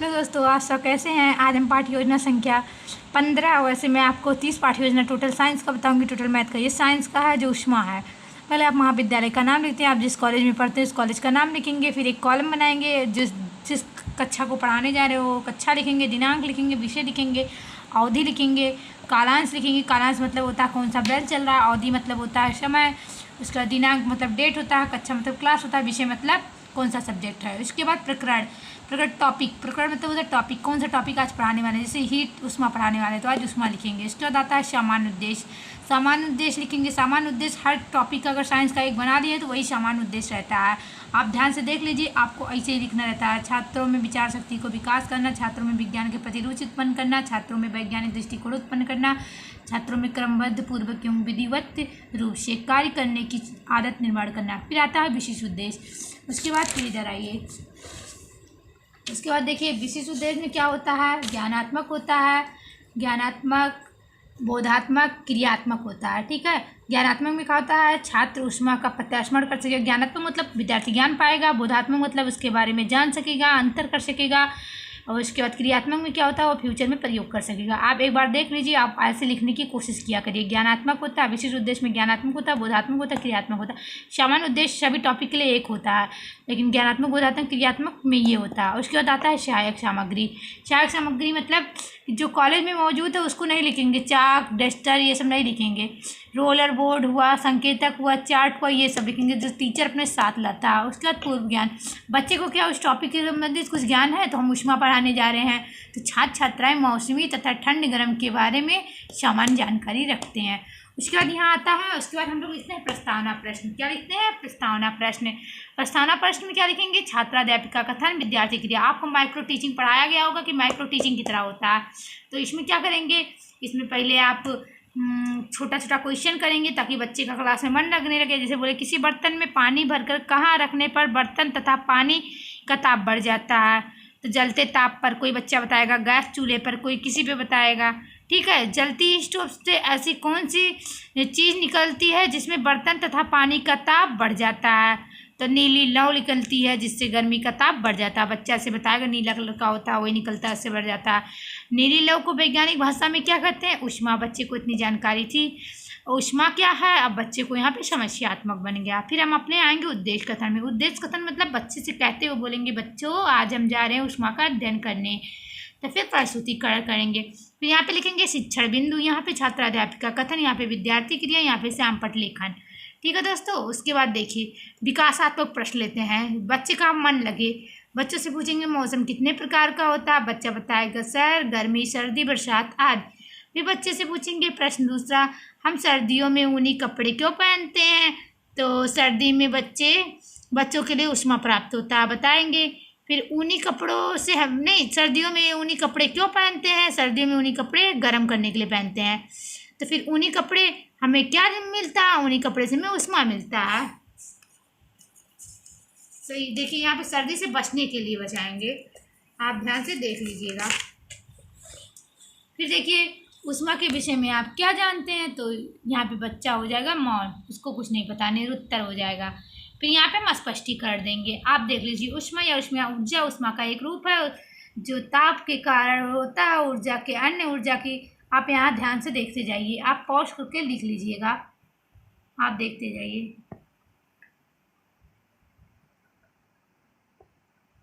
Hello दोस्तों, आप सब कैसे हैं। आज हम पाठ्य योजना संख्या 15 वैसे मैं आपको 30 पाठ्य योजना टोटल साइंस का बताऊंगी, टोटल मैथ का। ये साइंस का है जो उष्मा है। पहले आप महाविद्यालय का नाम लिखते हैं, आप जिस कॉलेज में पढ़ते हैं उस कॉलेज का नाम लिखेंगे। फिर एक कॉलम बनाएंगे, जिस कक्षा को पढ़ाने जा रहे हो कक्षा लिखेंगे, दिनांक लिखेंगे, विषय लिखेंगे, अवधि लिखेंगे, कालांश लिखेंगे। कालांश मतलब होता है कौन सा बैच चल रहा है, अवधि मतलब होता है समय, उसका दिनांक मतलब डेट होता है, कक्षा मतलब क्लास होता है, विषय मतलब कौन सा सब्जेक्ट है। उसके बाद प्रकरण टॉपिक, प्रकरण मतलब होता है टॉपिक, कौन सा टॉपिक आज पढ़ाने वाले हैं। जैसे हीट उष्मा पढ़ाने वाले तो आज उष्मा लिखेंगे। इसके बाद आता है सामान्य उद्देश्य। सामान्य उद्देश्य लिखेंगे। सामान्य उद्देश्य हर टॉपिक का अगर साइंस का एक बना दिए तो वही सामान्य उद्देश्य रहता है। आप ध्यान से देख लीजिए, आपको ऐसे ही लिखना रहता है। छात्रों में विचार शक्ति को विकास करना, छात्रों में विज्ञान के प्रति रुचि उत्पन्न करना, छात्रों में वैज्ञानिक दृष्टिकोण उत्पन्न करना, छात्रों में क्रमबद्ध पूर्वक एवं विधिवत रूप से कार्य करने की आदत निर्माण करना। फिर आता है विशेष उद्देश्य। उसके बाद फिर इधर आइए, उसके बाद देखिए विशेष उद्देश्य में क्या होता है। ज्ञानात्मक होता है, ज्ञानात्मक, बोधात्मक, क्रियात्मक होता है। ठीक है, ज्ञानात्मक में क्या होता है, छात्र उष्मा का प्रत्यास्मरण कर सकेगा। ज्ञानात्मक मतलब विद्यार्थी ज्ञान पाएगा। बोधात्मक मतलब उसके बारे में जान सकेगा, अंतर कर सकेगा। और उसके बाद क्रियात्मक में क्या होता है, वो फ्यूचर में प्रयोग कर सकेगा। आप एक बार देख लीजिए, आप ऐसे लिखने की कोशिश किया करिए। ज्ञानात्मक होता है, विशेष उद्देश्य में ज्ञानात्मक होता है, बोधात्मक होता है, क्रियात्मक होता है। सामान्य उद्देश्य सभी टॉपिक के लिए एक होता है, लेकिन ज्ञानात्मक, बोधात्मक, क्रियात्मक में ये होता है। उसके बाद आता है सहायक सामग्री। सहायक सामग्री मतलब जो कॉलेज में मौजूद है उसको नहीं लिखेंगे। चाक, डस्टर ये सब नहीं लिखेंगे। रोलर बोर्ड हुआ, संकेतक हुआ, चार्ट हुआ, ये सब लिखेंगे जो टीचर अपने साथ लाता है। उसके बाद पूर्व ज्ञान, बच्चे को क्या उस टॉपिक के संबंधित कुछ ज्ञान है तो हम उष्मा पढ़ाने जा रहे हैं तो छात्र छात्राएं मौसमी तथा ठंड गर्म के बारे में सामान्य जानकारी रखते हैं। उसके बाद यहाँ आता है, उसके बाद हम लोग लिखते हैं प्रस्तावना प्रश्न। क्या लिखते हैं, प्रस्तावना प्रश्न। प्रस्तावना प्रश्न में क्या लिखेंगे, छात्राध्यापिका कथन, विद्यार्थी क्रिया। आपको माइक्रो टीचिंग पढ़ाया गया होगा कि माइक्रो टीचिंग की तरह होता है। तो इसमें क्या करेंगे, इसमें पहले आप छोटा छोटा क्वेश्चन करेंगे ताकि बच्चे का क्लास में मन लगने लगे। जैसे बोले किसी बर्तन में पानी भरकर कहाँ रखने पर बर्तन तथा पानी का ताप बढ़ जाता है। तो जलते ताप पर कोई बच्चा बताएगा, गैस चूल्हे पर कोई किसी पे बताएगा। ठीक है, जलती स्टोव से ऐसी कौन सी चीज़ निकलती है जिसमें बर्तन तथा पानी का ताप बढ़ जाता है। तो नीली लौ निकलती है जिससे गर्मी का ताप बढ़ जाता है। बच्चा से बताएगा नीला कलर का होता है, वही निकलता है, उससे बढ़ जाता है। नीली लौ को वैज्ञानिक भाषा में क्या कहते हैं, उष्मा। बच्चे को इतनी जानकारी थी उष्मा क्या है, अब बच्चे को यहाँ पे समस्यात्मक बन गया। फिर हम अपने आएंगे उद्देश्य कथन में। उद्देश्य कथन मतलब बच्चे से कहते हुए बोलेंगे, बच्चों आज हम जा रहे हैं उष्मा का अध्ययन करने। तो फिर प्रस्तुतिकरण करेंगे। फिर यहाँ पे लिखेंगे शिक्षण बिंदु, यहाँ पे छात्राध्यापिका कथन, यहाँ पे विद्यार्थी क्रिया, यहाँ पे श्यामपट्ट लेखन। ठीक है दोस्तों, उसके बाद देखिए विकासात्मक प्रश्न लेते हैं। बच्चे का मन लगे, बच्चों से पूछेंगे मौसम कितने प्रकार का होता है, बच्चा बताएगा सर, गर्मी, सर्दी, बरसात आदि। फिर बच्चे से पूछेंगे प्रश्न दूसरा, हम सर्दियों में ऊनी कपड़े क्यों पहनते हैं। तो सर्दी में बच्चों के लिए उष्मा प्राप्त होता है, बताएंगे। फिर ऊनी कपड़ों से हम नहीं, सर्दियों में ऊनी कपड़े क्यों पहनते हैं, सर्दियों में ऊनी कपड़े गर्म करने के लिए पहनते हैं। तो फिर ऊनी कपड़े हमें क्या मिलता है, ऊनी कपड़े से हमें उष्मा मिलता है। सही, देखिए यहाँ पे सर्दी से बचने के लिए बचाएंगे, आप ध्यान से देख लीजिएगा। फिर देखिए उष्मा के विषय में आप क्या जानते हैं, तो यहाँ पे बच्चा हो जाएगा मौन, उसको कुछ नहीं पता, निरुत्तर हो जाएगा। फिर यहाँ पे हम स्पष्टीकरण देंगे। आप देख लीजिए, उष्मा या उष्मा ऊर्जा उष्मा का एक रूप है जो ताप के कारण होता है ऊर्जा के अन्य ऊर्जा की। आप यहाँ ध्यान से देखते जाइए, आप पॉज करके लिख लीजिएगा, आप देखते जाइए।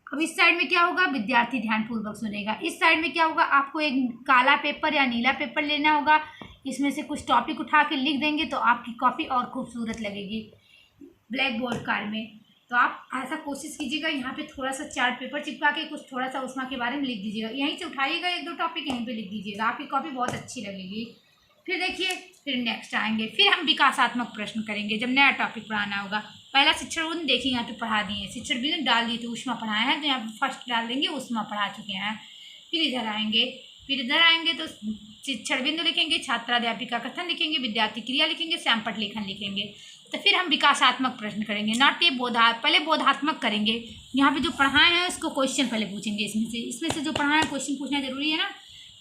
अब इस साइड में क्या होगा, विद्यार्थी ध्यानपूर्वक सुनेगा। इस साइड में क्या होगा, आपको एक काला पेपर या नीला पेपर लेना होगा, इसमें से कुछ टॉपिक उठा के लिख देंगे तो आपकी कॉपी और खूबसूरत लगेगी ब्लैक बोर्ड कार्ड में। तो आप ऐसा कोशिश कीजिएगा, यहाँ पे थोड़ा सा चार्ट पेपर चिपका के कुछ थोड़ा सा उष्मा के बारे में लिख दीजिएगा। यहीं से उठाइएगा एक दो टॉपिक, यहीं पे लिख दीजिएगा, आपकी कॉपी बहुत अच्छी लगेगी। फिर देखिए, फिर नेक्स्ट आएंगे, फिर हम विकासात्मक प्रश्न करेंगे जब नया टॉपिक पढ़ाना होगा। पहला शिक्षण बिंदु देखिए, यहाँ पे पढ़ा दिए, शिक्षण बिंदु डाल दिए तो उष्मा पढ़ाए हैं, तो यहाँ पे फर्स्ट डाल देंगे उष्मा पढ़ा चुके हैं। फिर इधर आएंगे तो शिक्षण बिंदु लिखेंगे, छात्राध्यापिका कथन लिखेंगे, विद्यार्थी क्रिया लिखेंगे, श्यामपट्ट लेखन लिखेंगे। तो फिर हम विकासात्मक प्रश्न करेंगे, नॉट ये पहले बोधात्मक करेंगे। यहाँ पे जो पढ़ाए हैं उसको क्वेश्चन पहले पूछेंगे, इसमें से जो पढ़ाए हैं क्वेश्चन पूछना जरूरी है ना।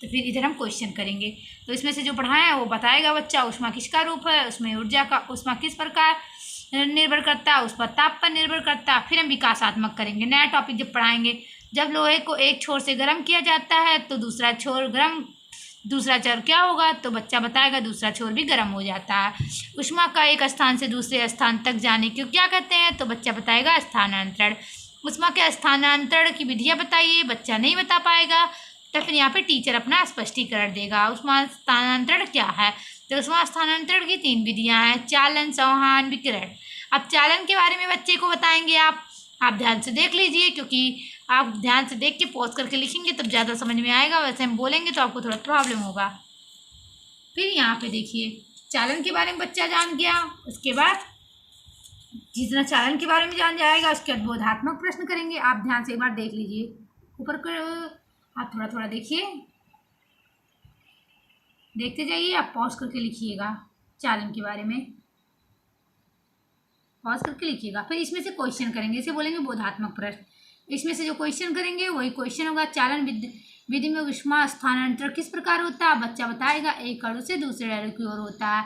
तो फिर इधर हम क्वेश्चन करेंगे, तो इसमें से जो पढ़ाया है वो बताएगा बच्चा उष्मा किसका रूप है, उसमें ऊर्जा का उष्मा किस प्रकार निर्भर करता है, उस पर ताप पर निर्भर करता है। फिर हम विकासात्मक करेंगे, नया टॉपिक जब पढ़ाएंगे जब लोहे को एक छोर से गर्म किया जाता है तो दूसरा छोर क्या होगा, तो बच्चा बताएगा दूसरा छोर भी गर्म हो जाता है। ऊष्मा का एक स्थान से दूसरे स्थान तक जाने को क्या कहते हैं, तो बच्चा बताएगा स्थानांतरण। ऊष्मा के स्थानांतरण की विधियाँ बताइए, बच्चा नहीं बता पाएगा, तो फिर यहाँ पे टीचर अपना स्पष्टीकरण देगा। ऊष्मा स्थानांतरण क्या है, तो ऊष्मा स्थानांतरण की 3 विधियाँ हैं, चालन, संवहन, विकिरण। अब चालन के बारे में बच्चे को बताएंगे आप ध्यान से देख लीजिए, क्योंकि आप ध्यान से देख के पॉज करके लिखेंगे तब ज़्यादा समझ में आएगा, वैसे हम बोलेंगे तो आपको थोड़ा प्रॉब्लम होगा। फिर यहाँ पे देखिए चालन के बारे में बच्चा जान गया, उसके बाद जितना चालन के बारे में जान जाएगा उसके बाद बोधात्मक प्रश्न करेंगे। आप ध्यान से एक बार देख लीजिए, ऊपर आप थोड़ा थोड़ा देखिए, देखते जाइए, आप पॉज करके लिखिएगा। चालन के बारे में पॉज करके लिखिएगा। फिर इसमें से क्वेश्चन करेंगे, इसे बोलेंगे बोधात्मक प्रश्न। इसमें से जो क्वेश्चन करेंगे वही क्वेश्चन होगा। चालन विधि में ऊष्मा स्थानांतरण किस प्रकार होता है, बच्चा बताएगा एक अणु से दूसरे अणु की ओर होता है।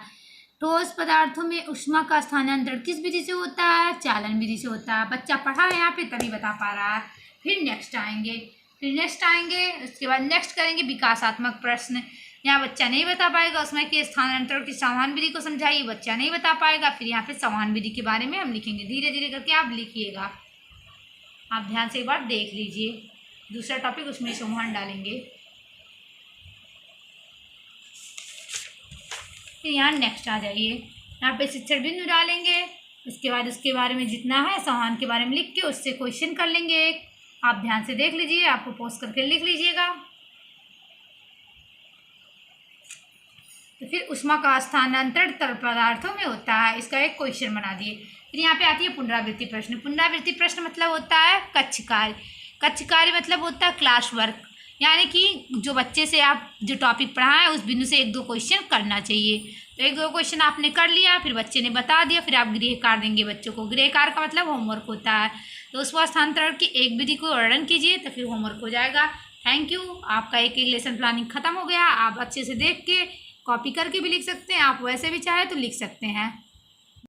ठोस पदार्थों में ऊष्मा का स्थानांतरण किस विधि से होता है, चालन विधि से होता है। बच्चा पढ़ा है यहाँ पे तभी बता पा रहा है। फिर नेक्स्ट आएंगे, उसके बाद नेक्स्ट करेंगे विकासात्मक प्रश्न। यहाँ बच्चा नहीं बता पाएगा, उसमें कि स्थानांतरण की संवहन विधि को समझाइए, बच्चा नहीं बता पाएगा। फिर यहाँ पे संवहन विधि के बारे में हम लिखेंगे, धीरे धीरे करके आप लिखिएगा। आप ध्यान से एक बार देख लीजिए, दूसरा टॉपिक उसमें संवहन डालेंगे। फिर यहाँ नेक्स्ट आ जाइए, यहाँ पे शिक्षण बिंदु डालेंगे। उसके बाद उसके बारे में जितना है संवहन के बारे में लिख के उससे क्वेश्चन कर लेंगे। आप ध्यान से देख लीजिए, आपको पॉज करके लिख लीजिएगा। तो फिर ऊष्मा का स्थानांतरण तरल पदार्थों में होता है, इसका एक क्वेश्चन बना दिए। फिर यहाँ पे आती है पुनरावृत्ति प्रश्न। पुनरावृत्ति प्रश्न मतलब होता है कक्ष कार्य मतलब होता है क्लास वर्क, यानी कि जो बच्चे से आप जो टॉपिक पढ़ाएं उस बिंदु से 1-2 क्वेश्चन करना चाहिए। तो 1-2 क्वेश्चन आपने कर लिया, फिर बच्चे ने बता दिया, फिर आप गृह कार्य देंगे बच्चों को। गृह कार्य का मतलब होमवर्क होता है। तो उस स्थानांतरण की एक विधि को वर्णन कीजिए, तो फिर होमवर्क हो जाएगा। थैंक यू, आपका एक लेसन प्लानिंग खत्म हो गया। आप अच्छे से देख के कॉपी करके भी लिख सकते हैं, आप वैसे भी चाहे तो लिख सकते हैं।